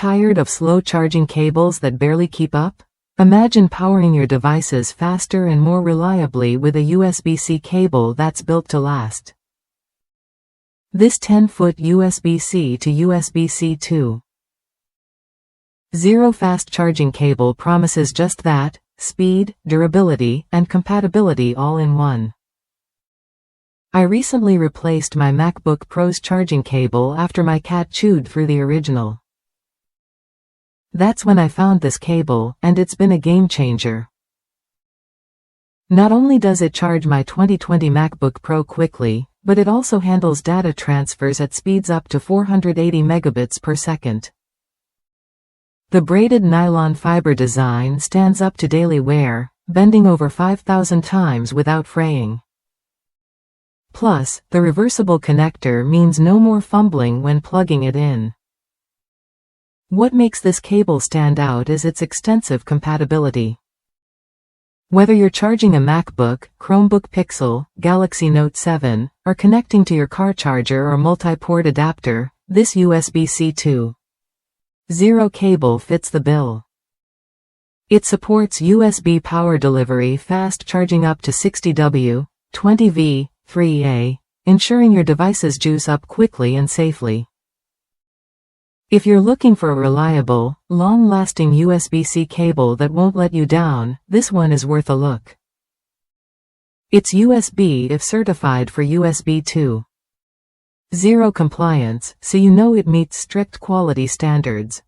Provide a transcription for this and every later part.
Tired of slow charging cables that barely keep up? Imagine powering your devices faster and more reliably with a USB-C cable that's built to last. This 10-foot USB-C to USB-C 2.0 fast charging cable promises just that: speed, durability, and compatibility all in one. I recently replaced my MacBook Pro's charging cable after my cat chewed through the original. That's when I found this cable, and it's been a game changer. Not only does it charge my 2020 MacBook Pro quickly, but it also handles data transfers at speeds up to 480 megabits per second. The braided nylon fiber design stands up to daily wear, bending over 5,000 times without fraying. Plus, the reversible connector means no more fumbling when plugging it in. What makes this cable stand out is its extensive compatibility. Whether you're charging a MacBook, Chromebook Pixel, Galaxy Note 7, or connecting to your car charger or multi-port adapter, this USB-C 2.0 cable fits the bill. It supports USB power delivery, fast charging up to 60W, 20V, 3A, ensuring your devices juice up quickly and safely. If you're looking for a reliable, long-lasting USB-C cable that won't let you down, this one is worth a look. It's USBTypeC certified for USB 2.0 compliance, so you know it meets strict quality standards.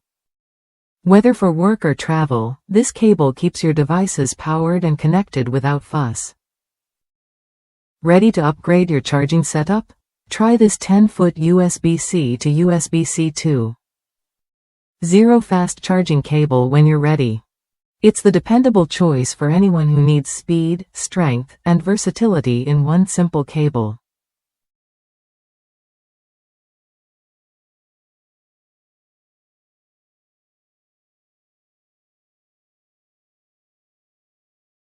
Whether for work or travel, this cable keeps your devices powered and connected without fuss. Ready to upgrade your charging setup? Try this 10-foot USB-C to USB-C 2.0 fast charging cable when you're ready. It's the dependable choice for anyone who needs speed, strength, and versatility in one simple cable.